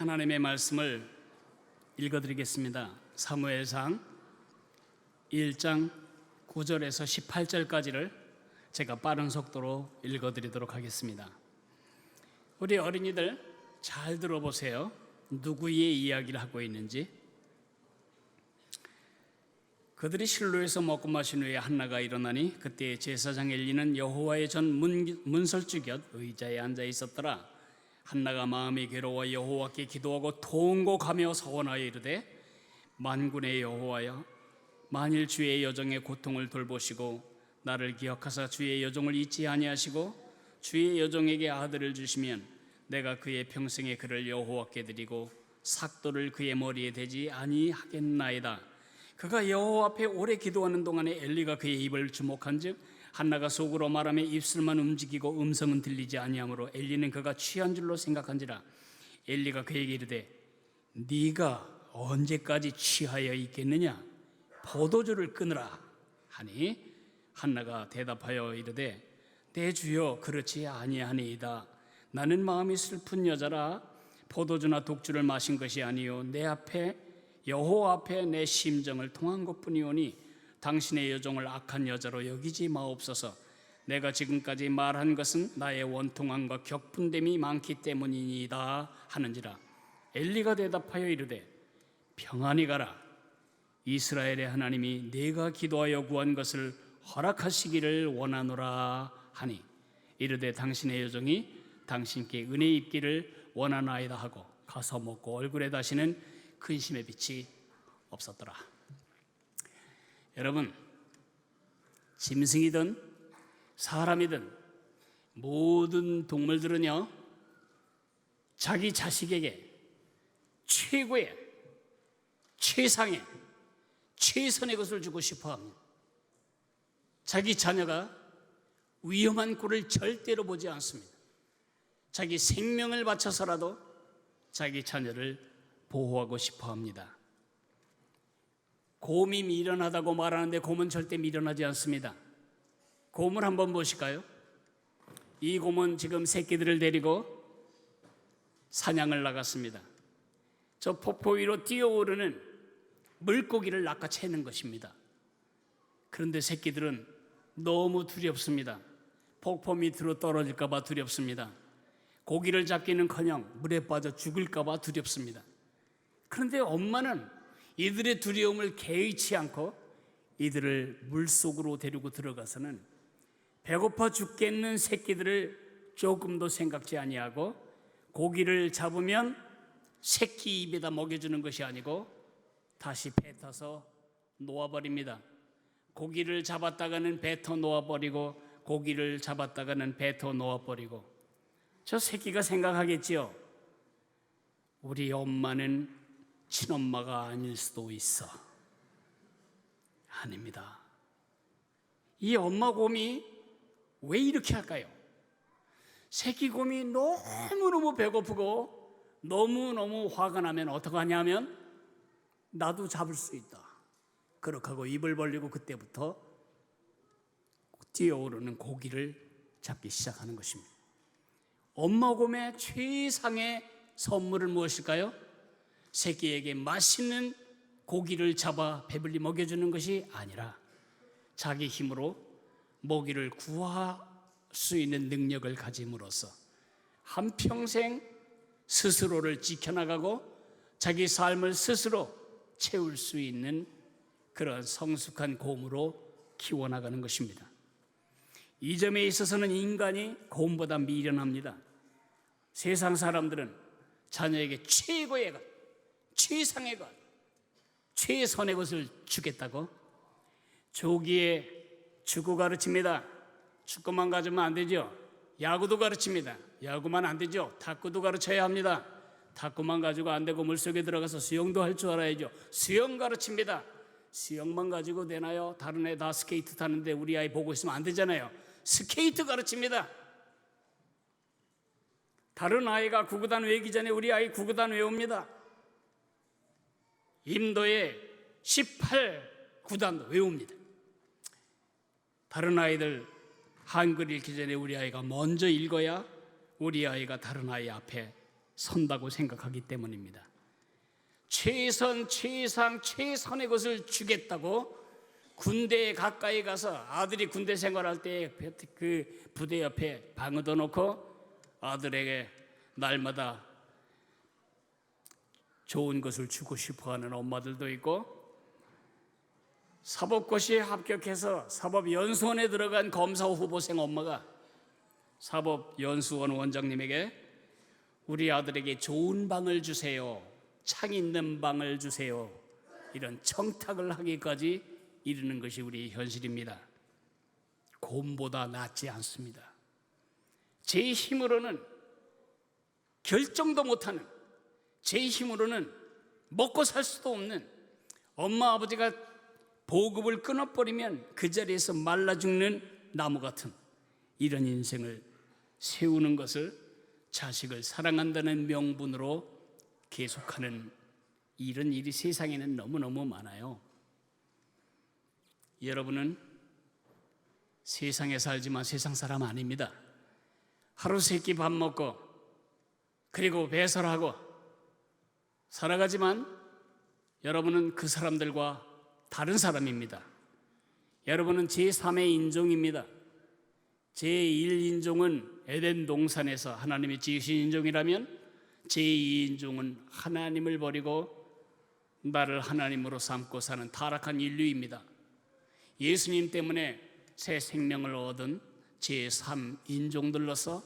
하나님의 말씀을 읽어드리겠습니다. 사무엘상 1장 9절에서 18절까지를 제가 빠른 속도로 읽어드리도록 하겠습니다. 우리 어린이들 잘 들어보세요. 누구의 이야기를 하고 있는지. 그들이 실로에서 먹고 마신 후에 한나가 일어나니 그때 제사장 엘리는 여호와의 전 문설주 곁 의자에 앉아 있었더라. 한나가 마음이 괴로워 여호와께 기도하고 통곡하며 서원하여 이르되, 만군의 여호와여, 만일 주의 여종의 고통을 돌보시고 나를 기억하사 주의 여종을 잊지 아니하시고 주의 여종에게 아들을 주시면 내가 그의 평생에 그를 여호와께 드리고 삭도를 그의 머리에 대지 아니하겠나이다. 그가 여호와 앞에 오래 기도하는 동안에 엘리가 그의 입을 주목한즉 한나가 속으로 말하며 입술만 움직이고 음성은 들리지 아니하므로 엘리는 그가 취한 줄로 생각한지라. 엘리가 그에게 이르되, 네가 언제까지 취하여 있겠느냐? 포도주를 끊으라 하니 한나가 대답하여 이르되, 내 주여, 그렇지 아니하니이다. 나는 마음이 슬픈 여자라. 포도주나 독주를 마신 것이 아니요 내 앞에 여호와 앞에 내 심정을 통한 것뿐이오니 당신의 여종을 악한 여자로 여기지 마옵소서. 내가 지금까지 말한 것은 나의 원통함과 격분됨이 많기 때문이니이다 하는지라. 엘리가 대답하여 이르되, 평안히 가라. 이스라엘의 하나님이 네가 기도하여 구한 것을 허락하시기를 원하노라 하니 이르되, 당신의 여종이 당신께 은혜 입기를 원하나이다 하고 가서 먹고 얼굴에 다시는 근심의 빛이 없었더라. 여러분, 짐승이든 사람이든 모든 동물들은요, 자기 자식에게 최고의, 최상의, 최선의 것을 주고 싶어 합니다. 자기 자녀가 위험한 꼴을 절대로 보지 않습니다. 자기 생명을 바쳐서라도 자기 자녀를 보호하고 싶어 합니다. 곰이 미련하다고 말하는데 곰은 절대 미련하지 않습니다. 곰을 한번 보실까요? 이 곰은 지금 새끼들을 데리고 사냥을 나갔습니다. 저 폭포 위로 뛰어오르는 물고기를 낚아채는 것입니다. 그런데 새끼들은 너무 두렵습니다. 폭포 밑으로 떨어질까 봐 두렵습니다. 고기를 잡기는커녕 물에 빠져 죽을까 봐 두렵습니다. 그런데 엄마는 이들의 두려움을 개의치 않고 이들을 물속으로 데리고 들어가서는 배고파 죽겠는 새끼들을 조금도 생각지 아니하고 고기를 잡으면 새끼 입에다 먹여주는 것이 아니고 다시 뱉어서 놓아버립니다. 고기를 잡았다가는 뱉어 놓아버리고 고기를 잡았다가는 뱉어 놓아버리고. 저 새끼가 생각하겠지요. 우리 엄마는 친엄마가 아닐 수도 있어. 아닙니다. 이 엄마 곰이 왜 이렇게 할까요? 새끼 곰이 너무너무 배고프고 너무너무 화가 나면 어떡하냐면, 나도 잡을 수 있다 그렇게 하고 입을 벌리고 그때부터 뛰어오르는 고기를 잡기 시작하는 것입니다. 엄마 곰의 최상의 선물은 무엇일까요? 새끼에게 맛있는 고기를 잡아 배불리 먹여주는 것이 아니라 자기 힘으로 먹이를 구할 수 있는 능력을 가짐으로써 한평생 스스로를 지켜나가고 자기 삶을 스스로 채울 수 있는 그런 성숙한 곰으로 키워나가는 것입니다. 이 점에 있어서는 인간이 곰보다 미련합니다. 세상 사람들은 자녀에게 최고의 것, 최상의 것, 최선의 것을 주겠다고 조기에 축구 가르칩니다. 축구만 가르치면 안 되죠. 야구도 가르칩니다. 야구만 안 되죠. 탁구도 가르쳐야 합니다. 탁구만 가지고 안 되고 물속에 들어가서 수영도 할 줄 알아야죠. 수영 가르칩니다. 수영만 가지고 되나요? 다른 애 다 스케이트 타는데 우리 아이 보고 있으면 안 되잖아요. 스케이트 가르칩니다. 다른 아이가 구구단 외우기 전에 우리 아이 구구단 외웁니다. 임도의 18구단도 외웁니다. 다른 아이들 한글 읽기 전에 우리 아이가 먼저 읽어야 우리 아이가 다른 아이 앞에 선다고 생각하기 때문입니다. 최선, 최상, 최선의 것을 주겠다고 군대에 가까이 가서 아들이 군대 생활할 때 그 부대 옆에 방어도 놓고 아들에게 날마다 좋은 것을 주고 싶어하는 엄마들도 있고, 사법고시에 합격해서 사법연수원에 들어간 검사 후보생 엄마가 사법연수원 원장님에게 우리 아들에게 좋은 방을 주세요, 창 있는 방을 주세요, 이런 청탁을 하기까지 이르는 것이 우리 현실입니다. 곰보다 낫지 않습니다. 제 힘으로는 결정도 못하는, 제 힘으로는 먹고 살 수도 없는, 엄마 아버지가 보급을 끊어버리면 그 자리에서 말라 죽는 나무 같은 이런 인생을 세우는 것을 자식을 사랑한다는 명분으로 계속하는 이런 일이 세상에는 너무너무 많아요. 여러분은 세상에 살지만 세상 사람 아닙니다. 하루 세 끼 밥 먹고 그리고 배설하고 살아가지만 여러분은 그 사람들과 다른 사람입니다. 여러분은 제3의 인종입니다. 제1인종은 에덴 동산에서 하나님이 지으신 인종이라면 제2인종은 하나님을 버리고 나를 하나님으로 삼고 사는 타락한 인류입니다. 예수님 때문에 새 생명을 얻은 제3인종들로서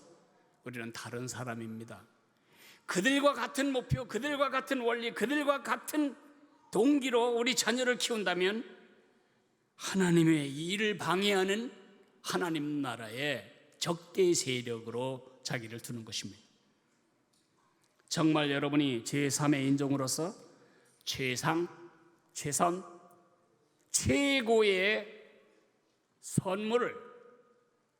우리는 다른 사람입니다. 그들과 같은 목표, 그들과 같은 원리, 그들과 같은 동기로 우리 자녀를 키운다면 하나님의 일을 방해하는 하나님 나라의 적대 세력으로 자기를 두는 것입니다. 정말 여러분이 제3의 인종으로서 최상, 최선, 최고의 선물을,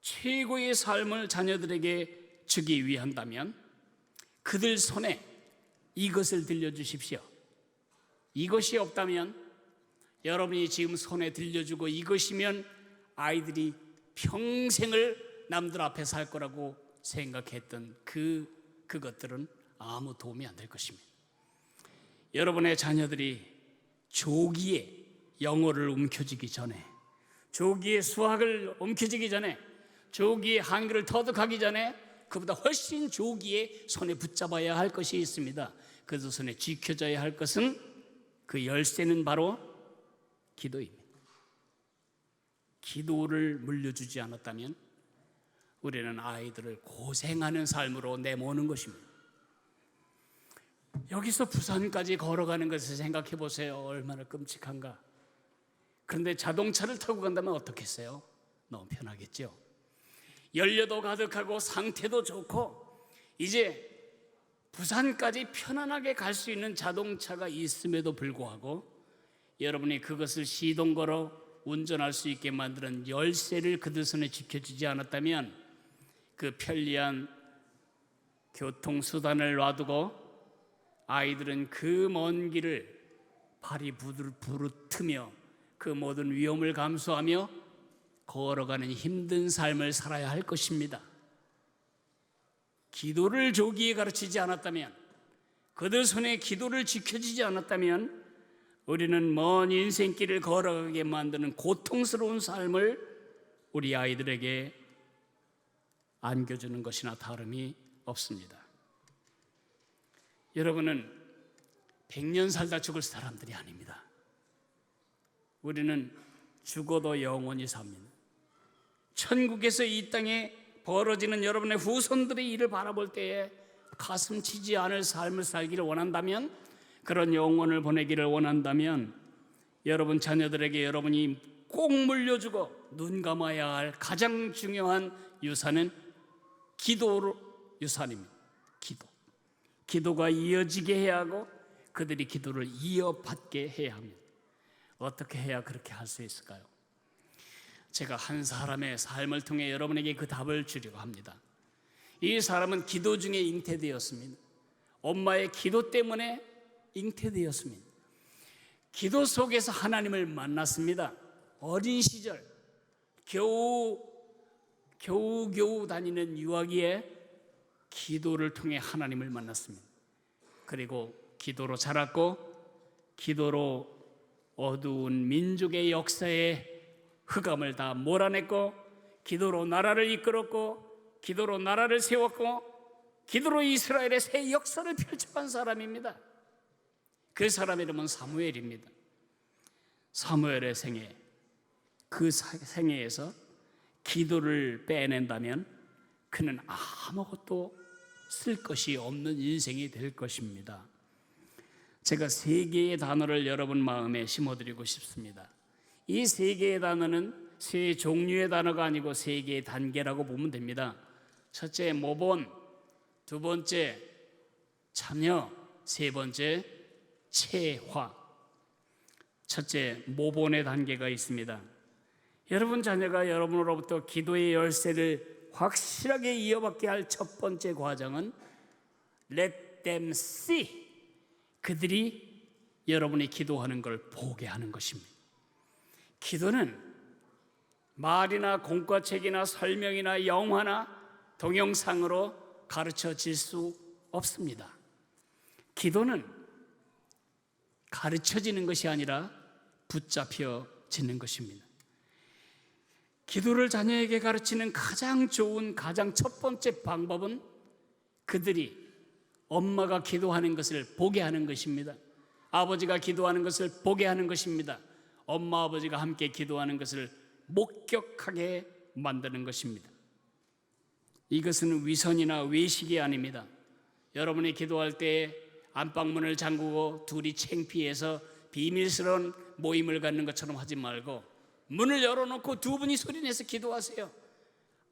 최고의 삶을 자녀들에게 주기 위한다면 그들 손에 이것을 들려주십시오. 이것이 없다면, 여러분이 지금 손에 들려주고 이것이면 아이들이 평생을 남들 앞에서 할 거라고 생각했던 그것들은 아무 도움이 안 될 것입니다. 여러분의 자녀들이 조기에 영어를 움켜쥐기 전에, 조기에 수학을 움켜쥐기 전에, 조기에 한글을 터득하기 전에 그보다 훨씬 조기에 손에 붙잡아야 할 것이 있습니다. 그래서 손에 쥐켜져야 할 것은, 그 열쇠는 바로 기도입니다. 기도를 물려주지 않았다면 우리는 아이들을 고생하는 삶으로 내모는 것입니다. 여기서 부산까지 걸어가는 것을 생각해 보세요. 얼마나 끔찍한가. 그런데 자동차를 타고 간다면 어떻겠어요? 너무 편하겠죠. 연료도 가득하고 상태도 좋고 이제 부산까지 편안하게 갈 수 있는 자동차가 있음에도 불구하고 여러분이 그것을 시동 걸어 운전할 수 있게 만드는 열쇠를 그들 손에 지켜주지 않았다면 그 편리한 교통수단을 놔두고 아이들은 그 먼 길을 발이 부르트며 그 모든 위험을 감수하며 걸어가는 힘든 삶을 살아야 할 것입니다. 기도를 조기에 가르치지 않았다면, 그들 손에 기도를 지켜주지 않았다면 우리는 먼 인생길을 걸어가게 만드는 고통스러운 삶을 우리 아이들에게 안겨주는 것이나 다름이 없습니다. 여러분은 100년 살다 죽을 사람들이 아닙니다. 우리는 죽어도 영원히 삽니다. 천국에서 이 땅에 벌어지는 여러분의 후손들의 일을 바라볼 때에 가슴 치지 않을 삶을 살기를 원한다면, 그런 영혼을 보내기를 원한다면 여러분 자녀들에게 여러분이 꼭 물려주고 눈 감아야 할 가장 중요한 유산은 기도 유산입니다. 기도가 이어지게 해야 하고 그들이 기도를 이어받게 해야 합니다. 어떻게 해야 그렇게 할 수 있을까요? 제가 한 사람의 삶을 통해 여러분에게 그 답을 주려고 합니다. 이 사람은 기도 중에 잉태되었습니다. 엄마의 기도 때문에 잉태되었습니다. 기도 속에서 하나님을 만났습니다. 어린 시절 겨우 다니는 유아기에 기도를 통해 하나님을 만났습니다. 그리고 기도로 자랐고, 기도로 어두운 민족의 역사에 흑암을 다 몰아냈고, 기도로 나라를 이끌었고, 기도로 나라를 세웠고, 기도로 이스라엘의 새 역사를 펼쳐간 사람입니다. 그 사람 이름은 사무엘입니다. 사무엘의 생애, 그 생애에서 기도를 빼낸다면 그는 아무것도 쓸 것이 없는 인생이 될 것입니다. 제가 세 개의 단어를 여러분 마음에 심어드리고 싶습니다. 이 세 개의 단어는 세 종류의 단어가 아니고 세 개의 단계라고 보면 됩니다. 첫째, 모본. 두 번째, 참여. 세 번째, 체화. 첫째, 모본의 단계가 있습니다. 여러분 자녀가 여러분으로부터 기도의 열쇠를 확실하게 이어받게 할 첫 번째 과정은 Let them see. 그들이 여러분이 기도하는 걸 보게 하는 것입니다. 기도는 말이나 공과책이나 설명이나 영화나 동영상으로 가르쳐질 수 없습니다. 기도는 가르쳐지는 것이 아니라 붙잡혀지는 것입니다. 기도를 자녀에게 가르치는 가장 좋은, 가장 첫 번째 방법은 그들이 엄마가 기도하는 것을 보게 하는 것입니다. 아버지가 기도하는 것을 보게 하는 것입니다. 엄마, 아버지가 함께 기도하는 것을 목격하게 만드는 것입니다. 이것은 위선이나 외식이 아닙니다. 여러분이 기도할 때 안방문을 잠그고 둘이 창피해서 비밀스러운 모임을 갖는 것처럼 하지 말고 문을 열어놓고 두 분이 소리내서 기도하세요.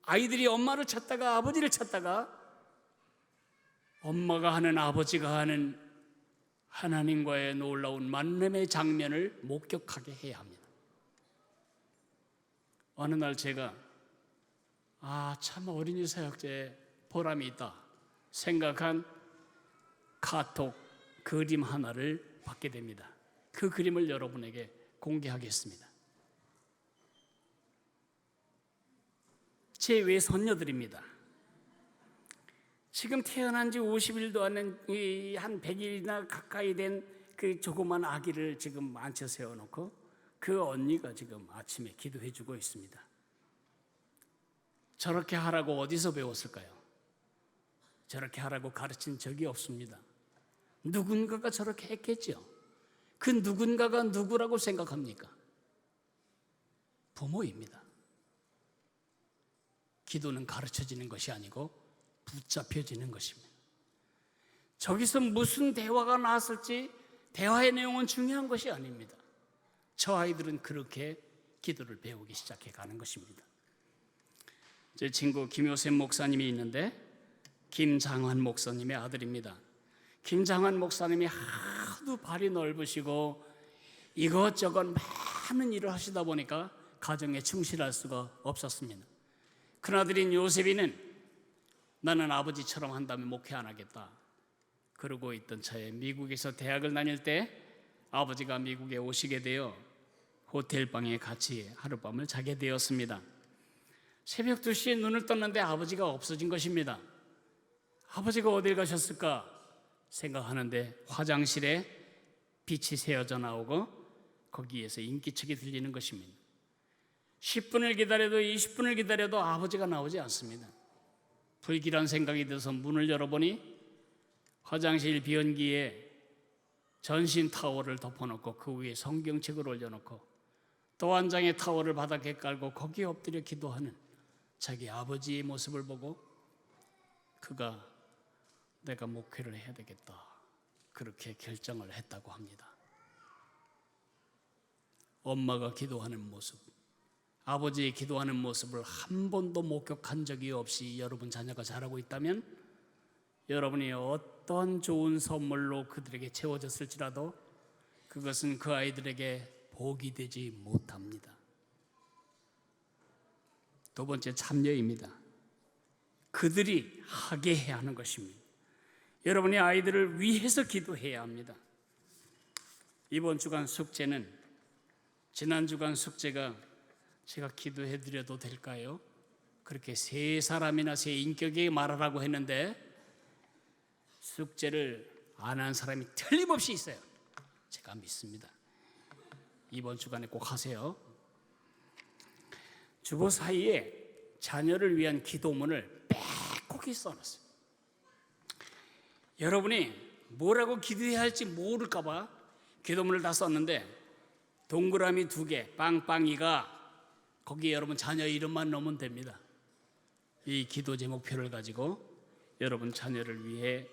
아이들이 엄마를 찾다가 아버지를 찾다가 엄마가 하는, 아버지가 하는 하나님과의 놀라운 만남의 장면을 목격하게 해야 합니다. 어느 날 제가 참 어린이 사역자에 보람이 있다 생각한 카톡 그림 하나를 받게 됩니다. 그 그림을 여러분에게 공개하겠습니다. 제 외손녀들입니다. 지금 태어난 지 50일도 안 된 한 100일이나 가까이 된 그 조그만 아기를 지금 앉혀 세워놓고 그 언니가 지금 아침에 기도해 주고 있습니다. 저렇게 하라고 어디서 배웠을까요? 저렇게 하라고 가르친 적이 없습니다. 누군가가 저렇게 했겠죠. 그 누군가가 누구라고 생각합니까? 부모입니다. 기도는 가르쳐지는 것이 아니고 붙잡혀지는 것입니다. 저기서 무슨 대화가 나왔을지 대화의 내용은 중요한 것이 아닙니다. 저 아이들은 그렇게 기도를 배우기 시작해 가는 것입니다. 제 친구 김효셉 목사님이 있는데 김장환 목사님의 아들입니다. 김장환 목사님이 하도 발이 넓으시고 이것저것 많은 일을 하시다 보니까 가정에 충실할 수가 없었습니다. 큰아들인 요셉이는 나는 아버지처럼 한다면 목회 안 하겠다 그러고 있던 차에 미국에서 대학을 다닐 때 아버지가 미국에 오시게 되어 호텔방에 같이 하룻밤을 자게 되었습니다. 새벽 2시에 눈을 떴는데 아버지가 없어진 것입니다. 아버지가 어딜 가셨을까 생각하는데 화장실에 빛이 새어져 나오고 거기에서 인기척이 들리는 것입니다. 10분을 기다려도 20분을 기다려도 아버지가 나오지 않습니다. 불길한 생각이 들어서 문을 열어보니 화장실 변기에 전신 타월을 덮어놓고 그 위에 성경책을 올려놓고 또 한 장의 타월을 바닥에 깔고 거기에 엎드려 기도하는 자기 아버지의 모습을 보고 그가 내가 목회를 해야 되겠다 그렇게 결정을 했다고 합니다. 엄마가 기도하는 모습, 아버지의 기도하는 모습을 한 번도 목격한 적이 없이 여러분 자녀가 자라고 있다면 여러분이 어떤 좋은 선물로 그들에게 채워졌을지라도 그것은 그 아이들에게 복이 되지 못합니다. 두 번째, 참여입니다. 그들이 하게 해야 하는 것입니다. 여러분이 아이들을 위해서 기도해야 합니다. 이번 주간 숙제는 지난 주간 숙제가 제가 기도해 드려도 될까요? 그렇게 세 사람이나 세 인격에게 말하라고 했는데 숙제를 안 한 사람이 틀림없이 있어요. 제가 믿습니다. 이번 주간에 꼭 하세요. 주보 사이에 자녀를 위한 기도문을 빼곡히 써놨어요. 여러분이 뭐라고 기도해야 할지 모를까 봐 기도문을 다 썼는데, 동그라미 2개, 빵빵이가 거기에 여러분 자녀 이름만 넣으면 됩니다. 이 기도 제목표를 가지고 여러분 자녀를 위해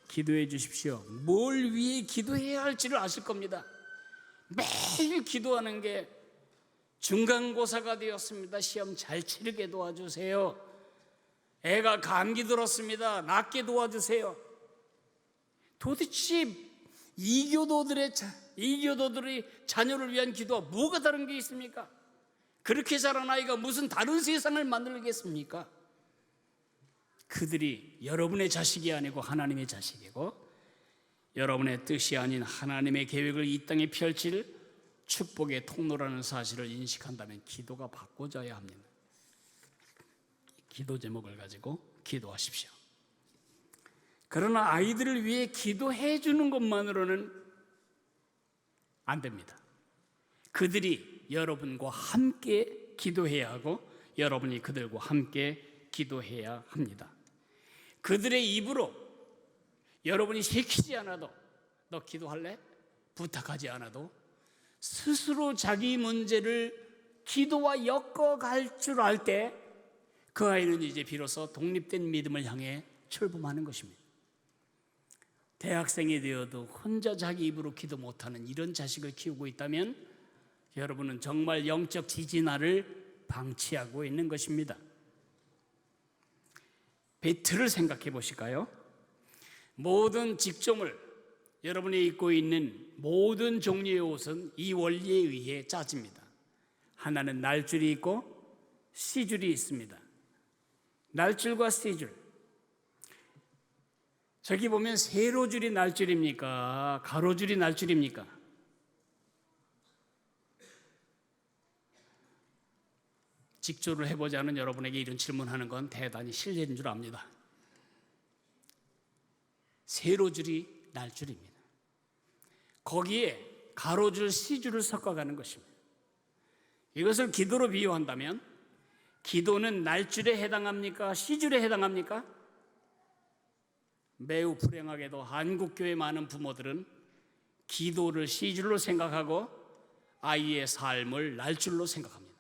기도해 주십시오. 뭘 위해 기도해야 할지를 아실 겁니다. 매일 기도하는 게 중간고사가 되었습니다. 시험 잘 치르게 도와주세요. 애가 감기 들었습니다. 낫게 도와주세요. 도대체 이교도들이 자녀를 위한 기도와 뭐가 다른 게 있습니까? 그렇게 자란 아이가 무슨 다른 세상을 만들겠습니까? 그들이 여러분의 자식이 아니고 하나님의 자식이고, 여러분의 뜻이 아닌 하나님의 계획을 이 땅에 펼칠 축복의 통로라는 사실을 인식한다면 기도가 바꿔져야 합니다. 기도 제목을 가지고 기도하십시오. 그러나 아이들을 위해 기도해 주는 것만으로는 안 됩니다. 그들이 여러분과 함께 기도해야 하고, 여러분이 그들과 함께 기도해야 합니다. 그들의 입으로 여러분이 시키지 않아도, 너 기도할래? 부탁하지 않아도 스스로 자기 문제를 기도와 엮어갈 줄 알 때 그 아이는 이제 비로소 독립된 믿음을 향해 출범하는 것입니다. 대학생이 되어도 혼자 자기 입으로 기도 못하는 이런 자식을 키우고 있다면 여러분은 정말 영적 지진화를 방치하고 있는 것입니다. 배틀을 생각해 보실까요? 모든 직종을, 여러분이 입고 있는 모든 종류의 옷은 이 원리에 의해 짜집니다. 하나는 날줄이 있고 C줄이 있습니다. 날줄과 C줄. 저기 보면 세로줄이 날줄입니까? 가로줄이 날줄입니까? 직조를 해보지 않은 여러분에게 이런 질문하는 건 대단히 실례인 줄 압니다. 세로줄이 날줄입니다. 거기에 가로줄, C줄을 섞어가는 것입니다. 이것을 기도로 비유한다면 기도는 날줄에 해당합니까? C줄에 해당합니까? 매우 불행하게도 한국교회 많은 부모들은 기도를 C줄로 생각하고 아이의 삶을 날줄로 생각합니다.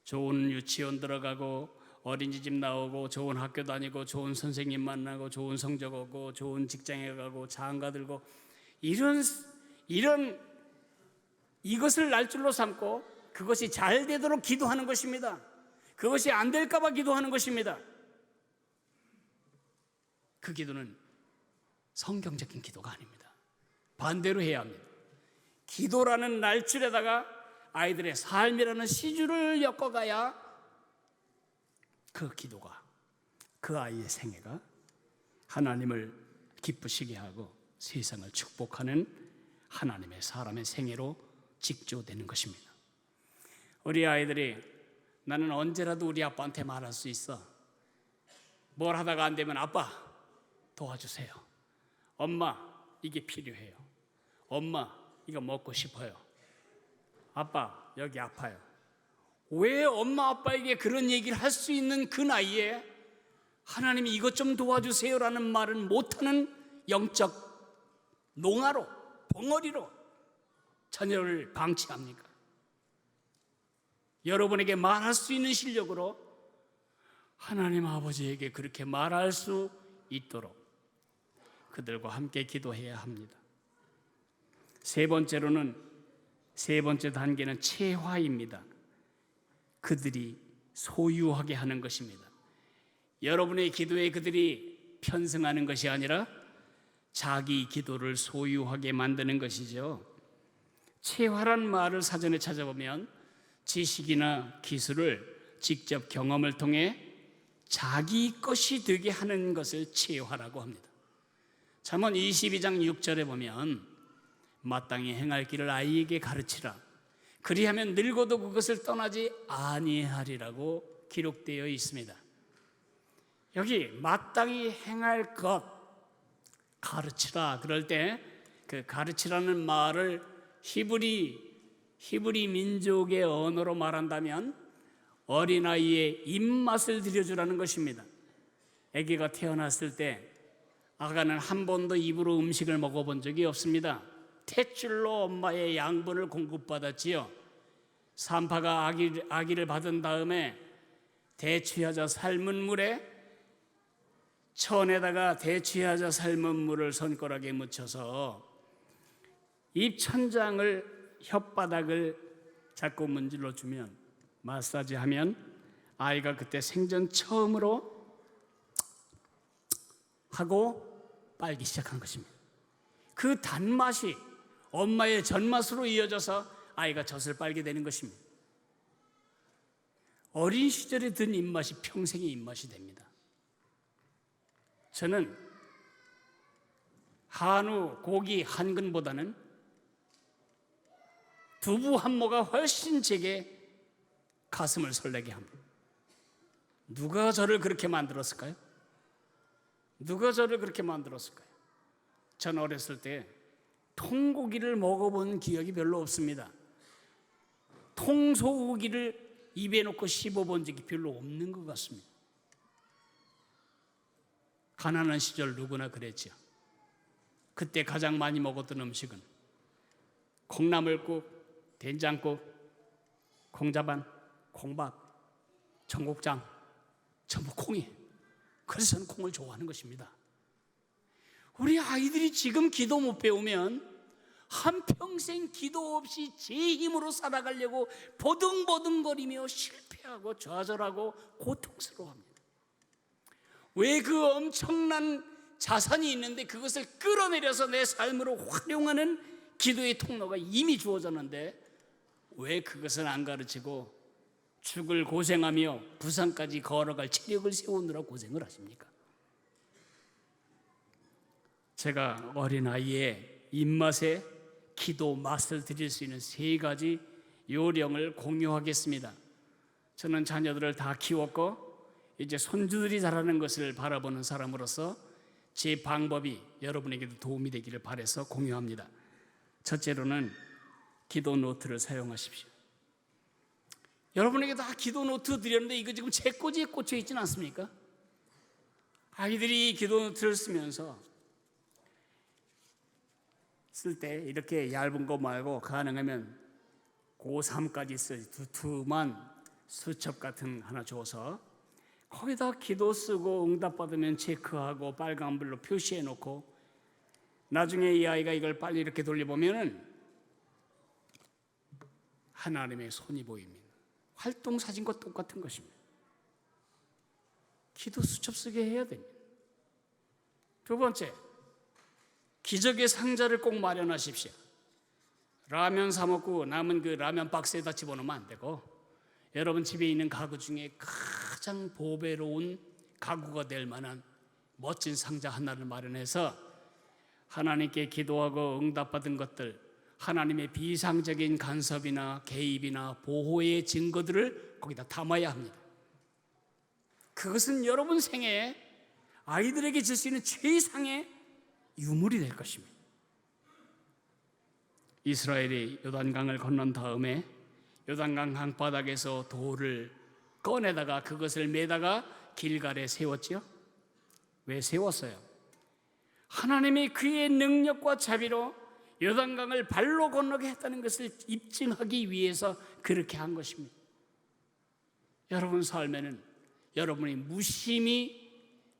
좋은 유치원 들어가고 어린이집 나오고 좋은 학교 다니고 좋은 선생님 만나고 좋은 성적 얻고 좋은 직장에 가고 장가 들고 이것을 날줄로 삼고 그것이 잘 되도록 기도하는 것입니다. 그것이 안 될까 봐 기도하는 것입니다. 그 기도는 성경적인 기도가 아닙니다. 반대로 해야 합니다. 기도라는 날줄에다가 아이들의 삶이라는 C줄을 엮어가야 그 기도가, 그 아이의 생애가 하나님을 기쁘시게 하고 세상을 축복하는 하나님의 사람의 생애로 직조되는 것입니다. 우리 아이들이 나는 언제라도 우리 아빠한테 말할 수 있어. 뭘 하다가 안 되면 아빠 도와주세요. 엄마 이게 필요해요. 엄마 이거 먹고 싶어요. 아빠 여기 아파요. 왜 엄마 아빠에게 그런 얘기를 할 수 있는 그 나이에 하나님이 이것 좀 도와주세요라는 말은 못하는 영적 농아로, 벙어리로 자녀를 방치합니까? 여러분에게 말할 수 있는 실력으로 하나님 아버지에게 그렇게 말할 수 있도록 그들과 함께 기도해야 합니다. 세 번째 단계는 체화입니다. 그들이 소유하게 하는 것입니다. 여러분의 기도에 그들이 편승하는 것이 아니라 자기 기도를 소유하게 만드는 것이죠. 체화란 말을 사전에 찾아보면 지식이나 기술을 직접 경험을 통해 자기 것이 되게 하는 것을 체화라고 합니다. 잠언 22장 6절에 보면 마땅히 행할 길을 아이에게 가르치라. 그리하면 늙어도 그것을 떠나지 아니하리라고 기록되어 있습니다. 여기 마땅히 행할 것 가르치라 그럴 때 그 가르치라는 말을 히브리 민족의 언어로 말한다면 어린아이의 입맛을 들여주라는 것입니다. 아기가 태어났을 때 아가는 한 번도 입으로 음식을 먹어본 적이 없습니다. 탯줄로 엄마의 양분을 공급받았지요. 산파가 아기를 받은 다음에 대취하자 삶은 물에 천에다가 대취하자 삶은 물을 손가락에 묻혀서 입천장을 혓바닥을 자꾸 문질러 주면 마사지하면 아이가 그때 생전 처음으로 하고 빨기 시작한 것입니다. 그 단맛이 엄마의 젖맛으로 이어져서 아이가 젖을 빨게 되는 것입니다. 어린 시절에 든 입맛이 평생의 입맛이 됩니다. 저는 한우, 고기 한 근보다는 두부 한 모가 훨씬 제게 가슴을 설레게 합니다. 누가 저를 그렇게 만들었을까요? 누가 저를 그렇게 만들었을까요? 전 어렸을 때 통고기를 먹어본 기억이 별로 없습니다. 통소고기를 입에 넣고 씹어본 적이 별로 없는 것 같습니다. 가난한 시절 누구나 그랬죠. 그때 가장 많이 먹었던 음식은 콩나물국, 된장국, 콩자반, 콩밥, 청국장, 전부 콩이에요. 그래서 저는 콩을 좋아하는 것입니다. 우리 아이들이 지금 기도 못 배우면 한평생 기도 없이 제 힘으로 살아가려고 버둥버둥거리며 실패하고 좌절하고 고통스러워합니다. 왜 그 엄청난 자산이 있는데 그것을 끌어내려서 내 삶으로 활용하는 기도의 통로가 이미 주어졌는데 왜 그것을 안 가르치고 죽을 고생하며 부산까지 걸어갈 체력을 세우느라 고생을 하십니까? 제가 어린아이의 입맛에 기도 맛을 드릴 수 있는 3가지 요령을 공유하겠습니다. 저는 자녀들을 다 키웠고 이제 손주들이 자라는 것을 바라보는 사람으로서 제 방법이 여러분에게도 도움이 되기를 바라서 공유합니다. 첫째로는 기도 노트를 사용하십시오. 여러분에게 다 기도 노트 드렸는데 이거 지금 제 꼬지에 꽂혀 있지는 않습니까? 아이들이 기도 노트를 쓰면서 쓸 때 이렇게 얇은 거 말고 가능하면 고3까지 쓰지 두툼한 수첩 같은 하나 줘서 거기다 기도 쓰고 응답받으면 체크하고 빨간불로 표시해 놓고 나중에 이 아이가 이걸 빨리 이렇게 돌려보면은 하나님의 손이 보입니다. 활동 사진과 똑같은 것입니다. 기도 수첩 쓰게 해야 됩니다. 두 번째, 기적의 상자를 꼭 마련하십시오. 라면 사 먹고 남은 그 라면 박스에다 집어넣으면 안 되고 여러분 집에 있는 가구 중에 가장 보배로운 가구가 될 만한 멋진 상자 하나를 마련해서 하나님께 기도하고 응답받은 것들, 하나님의 비상적인 간섭이나 개입이나 보호의 증거들을 거기다 담아야 합니다. 그것은 여러분 생애에 아이들에게 줄 수 있는 최상의 유물이 될 것입니다. 이스라엘이 요단강을 건넌 다음에 요단강 강바닥에서 돌을 꺼내다가 그것을 매다가 길갈에 세웠지요. 왜 세웠어요? 하나님이 그의 능력과 자비로 요단강을 발로 건너게 했다는 것을 입증하기 위해서 그렇게 한 것입니다. 여러분 삶에는 여러분이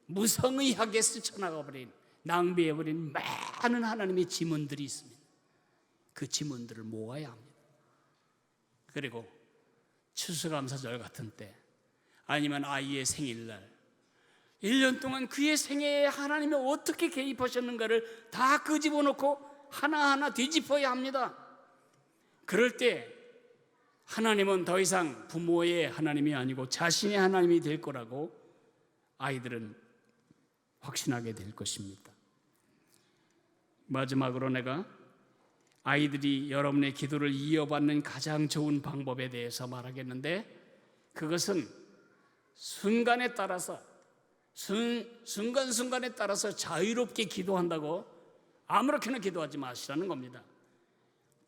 무성의하게 스쳐나가버린 낭비해버린 많은 하나님의 지문들이 있습니다. 그 지문들을 모아야 합니다. 그리고 추수감사절 같은 때 아니면 아이의 생일날 1년 동안 그의 생애에 하나님이 어떻게 개입하셨는가를 다 끄집어놓고 하나하나 뒤집어야 합니다. 그럴 때 하나님은 더 이상 부모의 하나님이 아니고 자신의 하나님이 될 거라고 아이들은 확신하게 될 것입니다. 마지막으로 내가 아이들이 여러분의 기도를 이어받는 가장 좋은 방법에 대해서 말하겠는데 그것은 순간에 따라서 순간순간에 따라서 자유롭게 기도한다고 아무렇게나 기도하지 마시라는 겁니다.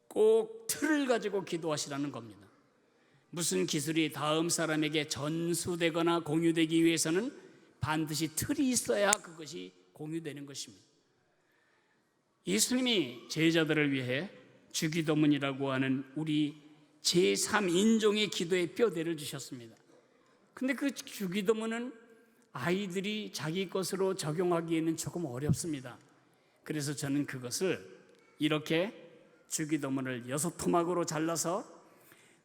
꼭 틀을 가지고 기도하시라는 겁니다. 무슨 기술이 다음 사람에게 전수되거나 공유되기 위해서는 반드시 틀이 있어야 그것이 공유되는 것입니다. 예수님이 제자들을 위해 주기도문이라고 하는 우리 제3인종의 기도의 뼈대를 주셨습니다. 근데 그 주기도문은 아이들이 자기 것으로 적용하기에는 조금 어렵습니다. 그래서 저는 그것을 이렇게 주기도문을 6토막으로 잘라서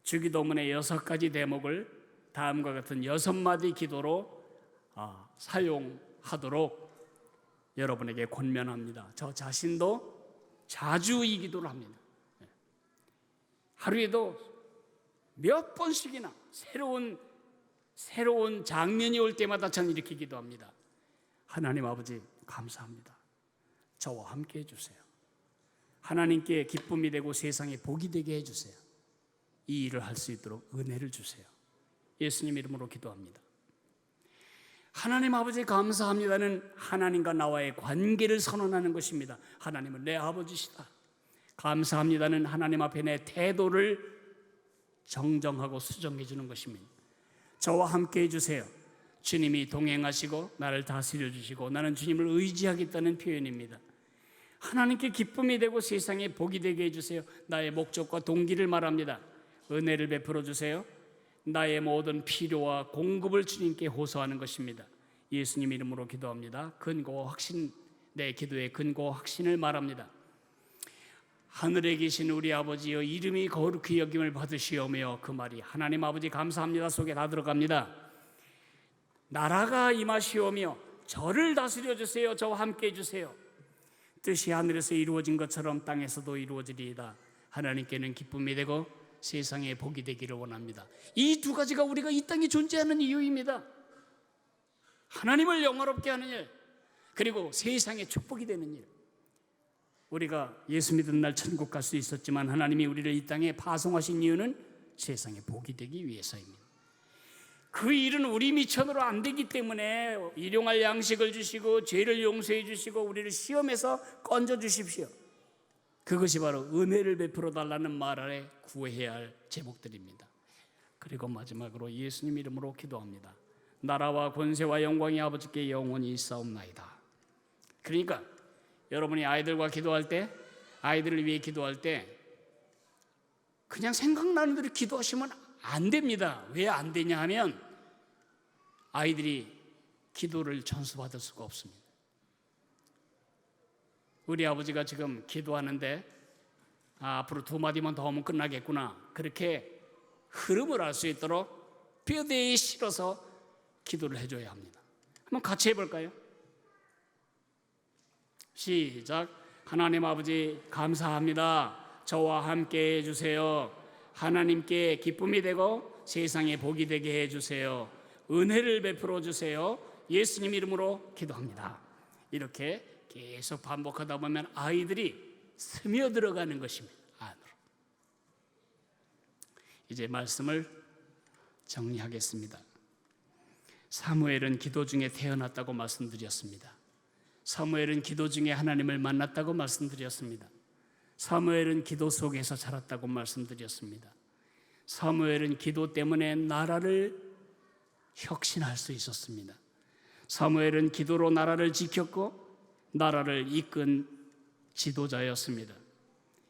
주기도문의 6가지 대목을 다음과 같은 6마디 기도로 사용하도록 여러분에게 권면합니다. 저 자신도 자주 이 기도를 합니다. 하루에도 몇 번씩이나 새로운 장면이 올 때마다 저는 이렇게 기도합니다. 하나님 아버지 감사합니다. 저와 함께 해주세요. 하나님께 기쁨이 되고 세상에 복이 되게 해주세요. 이 일을 할 수 있도록 은혜를 주세요. 예수님 이름으로 기도합니다. 하나님 아버지 감사합니다는 하나님과 나와의 관계를 선언하는 것입니다. 하나님은 내 아버지시다. 감사합니다는 하나님 앞에 내 태도를 정정하고 수정해 주는 것입니다. 저와 함께 해주세요. 주님이 동행하시고 나를 다스려 주시고 나는 주님을 의지하겠다는 표현입니다. 하나님께 기쁨이 되고 세상에 복이 되게 해주세요. 나의 목적과 동기를 말합니다. 은혜를 베풀어 주세요. 나의 모든 필요와 공급을 주님께 호소하는 것입니다. 예수님 이름으로 기도합니다. 근거와 확신, 내 기도의 근거와 확신을 말합니다. 하늘에 계신 우리 아버지여 이름이 거룩히 여김을 받으시오며, 그 말이 하나님 아버지 감사합니다 속에 다 들어갑니다. 나라가 임하시오며 저를 다스려 주세요. 저와 함께 해주세요. 뜻이 하늘에서 이루어진 것처럼 땅에서도 이루어지리이다. 하나님께는 기쁨이 되고 세상에 복이 되기를 원합니다. 이 두 가지가 우리가 이 땅에 존재하는 이유입니다. 하나님을 영화롭게 하는 일, 그리고 세상에 축복이 되는 일. 우리가 예수 믿은 날 천국 갈 수 있었지만 하나님이 우리를 이 땅에 파송하신 이유는 세상에 복이 되기 위해서입니다. 그 일은 우리 미천으로 안 되기 때문에 일용할 양식을 주시고 죄를 용서해 주시고 우리를 시험에서 건져 주십시오. 그것이 바로 은혜를 베풀어 달라는 말 아래 구해야 할 제목들입니다. 그리고 마지막으로 예수님 이름으로 기도합니다. 나라와 권세와 영광이 아버지께 영원히 있사옵나이다. 그러니까 여러분이 아이들과 기도할 때, 아이들을 위해 기도할 때 그냥 생각나는 대로 기도하시면 안 됩니다. 왜 안 되냐 하면 아이들이 기도를 전수받을 수가 없습니다. 우리 아버지가 지금 기도하는데 앞으로 2마디만 더 하면 끝나겠구나, 그렇게 흐름을 알 수 있도록 뼈대에 실어서 기도를 해줘야 합니다. 한번 같이 해볼까요? 시작. 하나님 아버지 감사합니다. 저와 함께 해주세요. 하나님께 기쁨이 되고 세상에 복이 되게 해주세요. 은혜를 베풀어 주세요. 예수님 이름으로 기도합니다. 이렇게 계속 반복하다 보면 아이들이 스며들어가는 것입니다. 안으로. 이제 말씀을 정리하겠습니다. 사무엘은 기도 중에 태어났다고 말씀드렸습니다. 사무엘은 기도 중에 하나님을 만났다고 말씀드렸습니다. 사무엘은 기도 속에서 자랐다고 말씀드렸습니다. 사무엘은 기도 때문에 나라를 혁신할 수 있었습니다. 사무엘은 기도로 나라를 지켰고 나라를 이끈 지도자였습니다.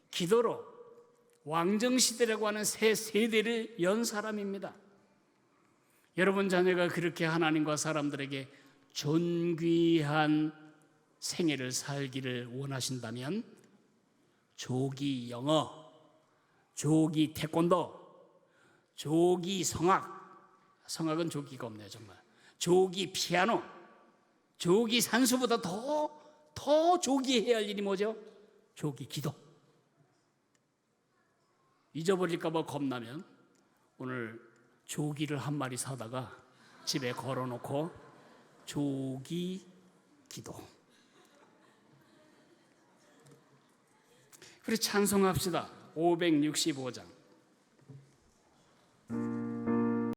기도로 왕정시대라고 하는 새 세대를 연 사람입니다. 여러분 자녀가 그렇게 하나님과 사람들에게 존귀한 생애를 살기를 원하신다면 조기 영어, 조기 태권도, 조기 성악은 조기가 없네요 정말. 조기 피아노, 조기 산수보다 더 조기해야 할 일이 뭐죠? 조기 기도. 잊어버릴까 봐 겁나면 오늘 조기를 한 마리 사다가 집에 걸어놓고 조기 기도. 우리 찬송합시다. 565장